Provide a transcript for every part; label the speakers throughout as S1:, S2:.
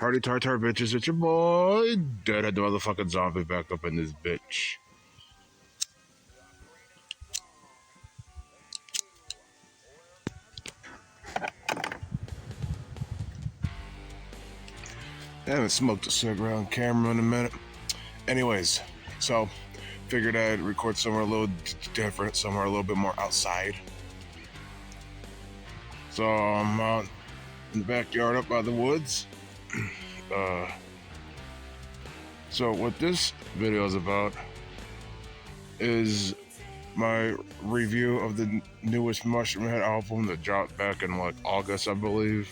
S1: Party tartar bitches, it's your boy. Deadhead the motherfucking zombie back up in this bitch. I haven't smoked a cigarette on camera in a minute. Anyways, so figured I'd record somewhere a little different, somewhere a little bit more outside. So I'm out in the backyard up by the woods. So what this video is about is my review of the newest Mushroomhead album that dropped back in like August, I believe.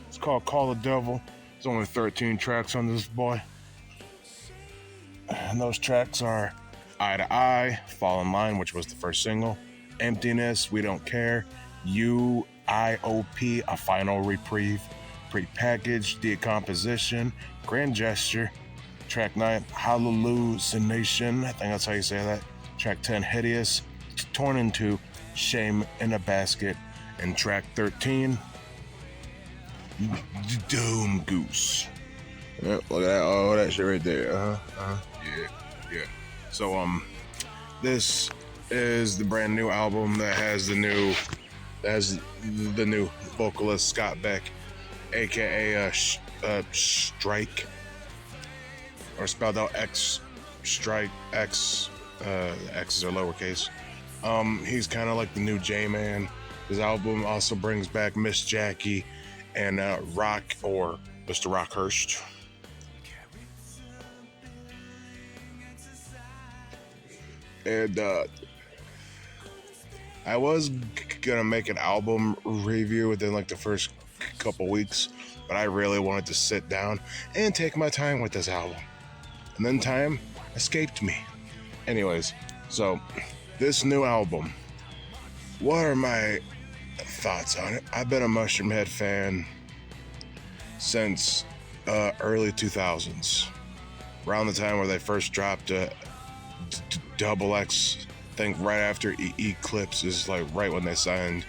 S1: It's called Call the Devil. There's only 13 tracks on this boy. And those tracks are Eye to Eye, Fall in Line, which was the first single, Emptiness, We Don't Care, UIOP, A Final Reprieve, Prepackaged, Decomposition, Grand Gesture, Track 9, Hallucination, I think that's how you say that, Track 10, Hideous, Torn in Two, Shame in a Basket, and Track 13, Doom Goose. Yep, look at that, oh, that shit right there, yeah. So, this is the brand new album that has the new vocalist Scott Beck, aka Strike, or spelled out X Strike X. The X's are lowercase. He's kind of like the new J-Man. His album also brings back Miss Jackie and Rock, or Mr. Rockhurst. And I was gonna make an album review within like the first couple weeks, but I really wanted to sit down and take my time with this album. And then time escaped me. Anyways, so this new album, what are my thoughts on it? I've been a Mushroomhead fan since early 2000s, around the time where they first dropped Double X. I think right after Eclipse is like right when they signed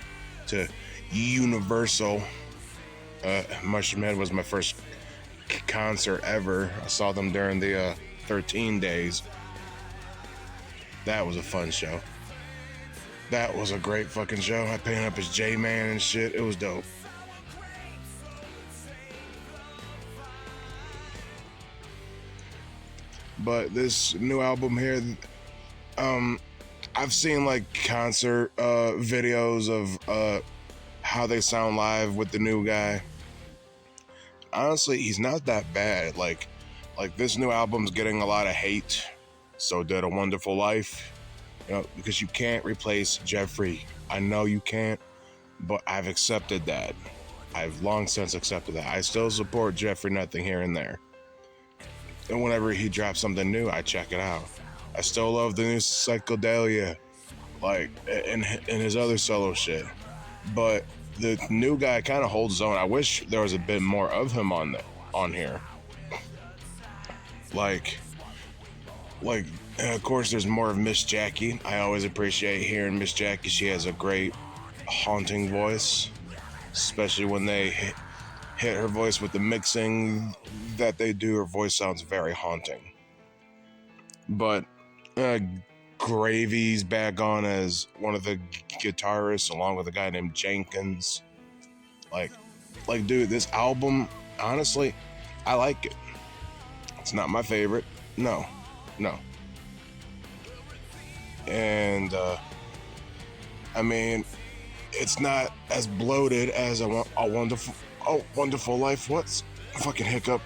S1: to Universal. Mushroomhead was my first concert ever. I saw them during the 13 days. That was a fun show. That was a great fucking show. I painted up as J-Man and shit. It was dope. But this new album here, I've seen like concert videos of how they sound live with the new guy. Honestly, he's not that bad. Like this new album's getting a lot of hate. So did A Wonderful Life, you know, because you can't replace Jeffrey. I know you can't, but I've accepted that. I've long since accepted that. I still support Jeffrey Nothing here and there. And whenever he drops something new, I check it out. I still love the new Psychedelia, like, and his other solo shit. But the new guy kind of holds his own. I wish there was a bit more of him on here. Like, of course, there's more of Miss Jackie. I always appreciate hearing Miss Jackie. She has a great, haunting voice, especially when they hit her voice with the mixing that they do. Her voice sounds very haunting. But Gravy's back on as one of the guitarists, along with a guy named Jenkins. Like, dude, this album, honestly, I like it. It's not my favorite. No. And, I mean, it's not as bloated as a Wonderful Life. What's fucking hiccup?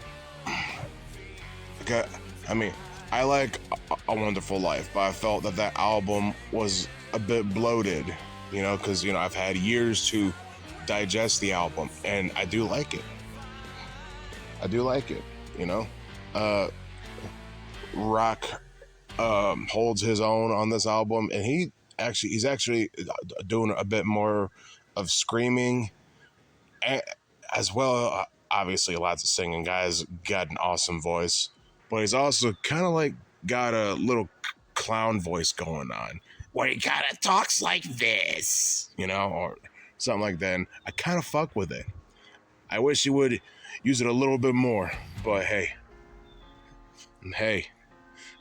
S1: Okay, I mean, I like A Wonderful Life, but I felt that album was a bit bloated, you know, because, you know, I've had years to digest the album, and I do like it. You know. Rock holds his own on this album, and he's actually doing a bit more of screaming, as well. Obviously, lots of singing. Guy's got an awesome voice, but he's also kind of like got a little clown voice going on, where he kind of talks like this, you know, or something like that. And I kind of fuck with it. I wish he would use it a little bit more. But hey,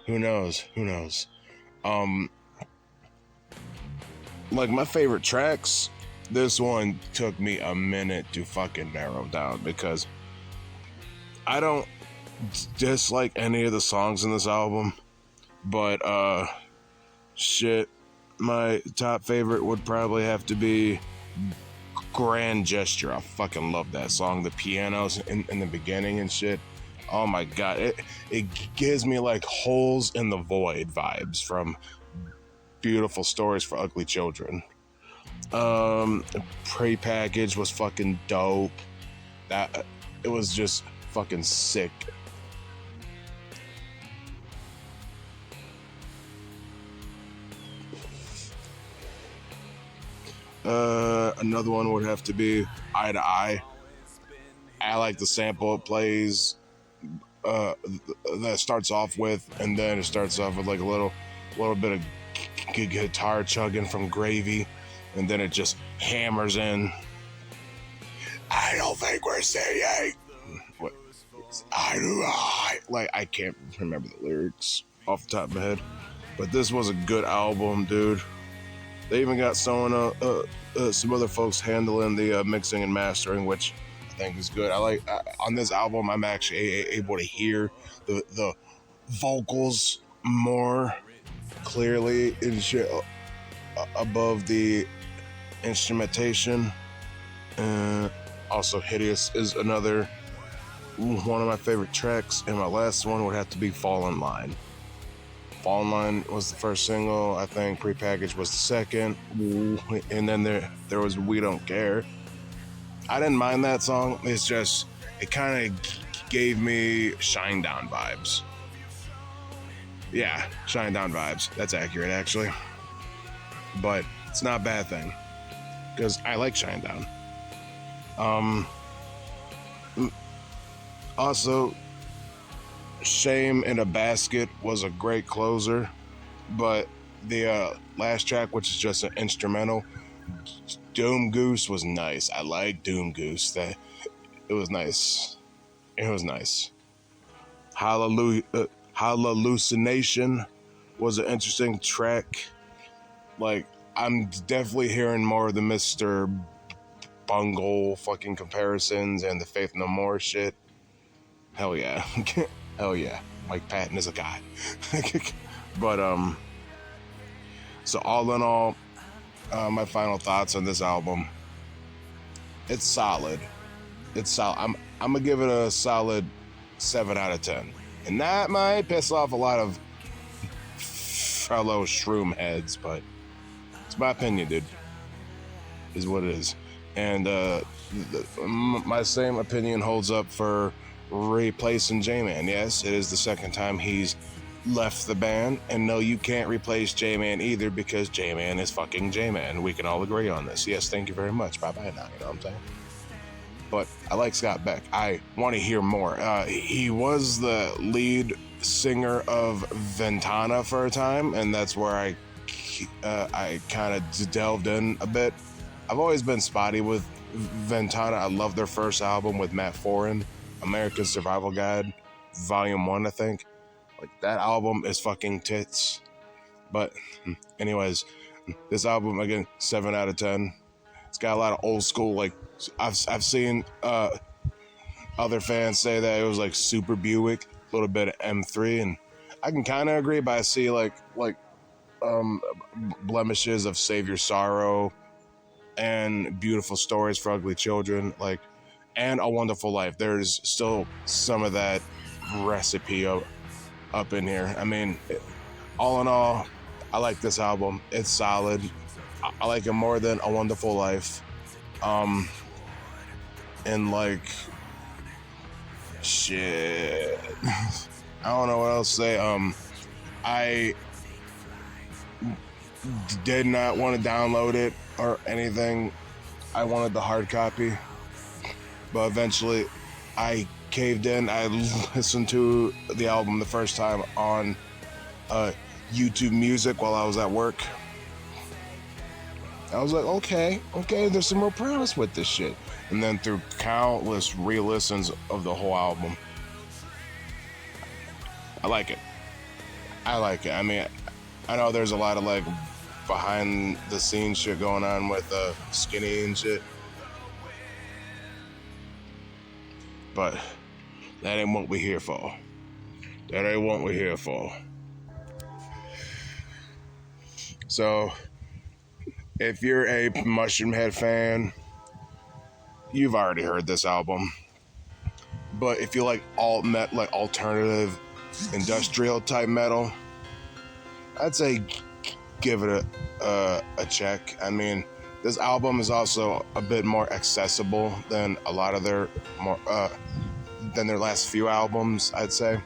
S1: who knows? Who knows? Like my favorite tracks, this one took me a minute to fucking narrow down because I don't dislike any of the songs in this album, but shit, my top favorite would probably have to be Grand Gesture. I fucking love that song. The pianos in the beginning and shit. Oh my god, it gives me like Holes in the Void vibes from Beautiful Stories for Ugly Children. Prepackaged was fucking dope. That it was just fucking sick. Another one would have to be Eye to Eye. I like the sample it plays that starts off with, and then it starts off with like a little bit of guitar chugging from Gravy, and then it just hammers in. I don't think we're saying what I can't remember the lyrics off the top of my head, but this was a good album, dude. They even got some other folks handling the mixing and mastering, which I think is good. I like on this album, I'm actually able to hear the vocals more clearly and shit above the instrumentation. Also, Hideous is another one of my favorite tracks, and my last one would have to be Fall in Line. Fall in Line was the first single. I think Prepackaged was the second, and then there was We Don't Care. I didn't mind that song. It's just it kind of gave me Shinedown vibes. Yeah, Shinedown vibes. That's accurate, actually. But it's not a bad thing because I like Shinedown. Also, Shame in a Basket was a great closer, but the last track, which is just an instrumental, Doom Goose, was nice. I like Doom Goose. That it was nice. It was nice. Hallucination was an interesting track. Like, I'm definitely hearing more of the Mr. Bungle fucking comparisons and the Faith No More shit. Hell yeah. Hell yeah. Mike Patton is a guy. But, so all in all, my final thoughts on this album. It's solid. It's solid. I'm gonna give it a solid 7 out of 10. And that might piss off a lot of fellow Shroomheads, but it's my opinion, dude. Is what it is. And my same opinion holds up for replacing J-Man. Yes, it is the second time he's left the band, and no, you can't replace J-Man either because J-Man is fucking J-Man. We can all agree on this. Yes, thank you very much. Bye-bye now, you know what I'm saying? But I like Scott Beck. I want to hear more. He was the lead singer of Ventana for a time, and that's where I kind of delved in a bit. I've always been spotty with Ventana. I love their first album with Matt Foran, American Survival Guide, Volume 1, I think. Like, that album is fucking tits. But anyways, this album, again, 7 out of 10. It's got a lot of old school, like, I've seen other fans say that it was like Super Buick, a little bit of M3, and I can kind of agree, but I see like blemishes of Save Your Sorrow and Beautiful Stories for Ugly Children, like, and A Wonderful Life. There's still some of that recipe up in here. I mean, all in all, I like this album. It's solid. I like it more than A Wonderful Life. And like, shit, I don't know what else to say. I did not want to download it or anything. I wanted the hard copy, but eventually I caved in. I listened to the album the first time on YouTube Music while I was at work. I was like, okay, there's some real promise with this shit. And then through countless re-listens of the whole album, I like it. I mean, I know there's a lot of like behind the scenes shit going on with Skinny and shit, but that ain't what we here for. That ain't what we're here for. So, if you're a Mushroomhead fan, you've already heard this album. But if you like like alternative industrial type metal, I'd say give it a check. I mean, this album is also a bit more accessible than a lot of their than their last few albums, I'd say.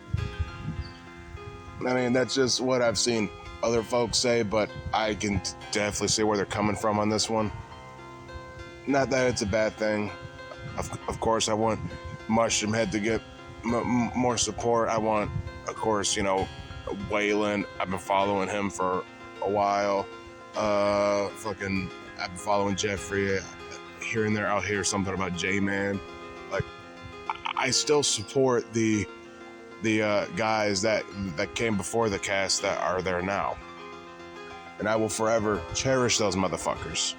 S1: I mean, that's just what I've seen other folks say, but I can definitely see where they're coming from on this one. Not that it's a bad thing. Of course, I want Mushroomhead to get more support. I want, of course, Waylon. I've been following him for a while. I've been following Jeffrey. Here and there, I'll hear something about J-Man. Like, I still support the guys that came before the cast that are there now, and I will forever cherish those motherfuckers.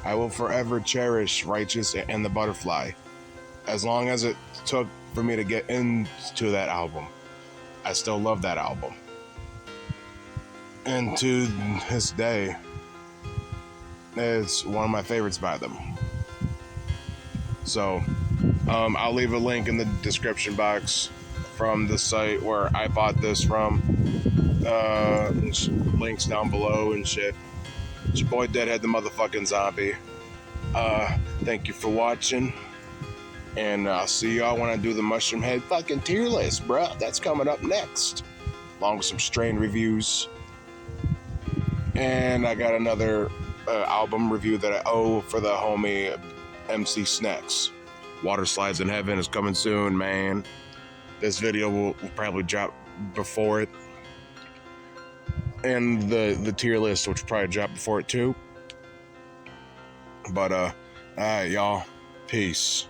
S1: I will forever cherish Righteous and the Butterfly. As long as it took for me to get into that album, I still love that album. And to this day, it's one of my favorites by them. So, I'll leave a link in the description box from the site where I bought this from. Links down below and shit. It's your boy Deadhead the motherfucking zombie. Thank you for watching. And I'll see y'all when I do the Mushroomhead fucking tier list, bruh. That's coming up next. Along with some strain reviews. And I got another album review that I owe for the homie MC Snacks. Water Slides in Heaven is coming soon, man. This video will probably drop before it. And the tier list, which will probably drop before it too. But, alright, y'all. Peace.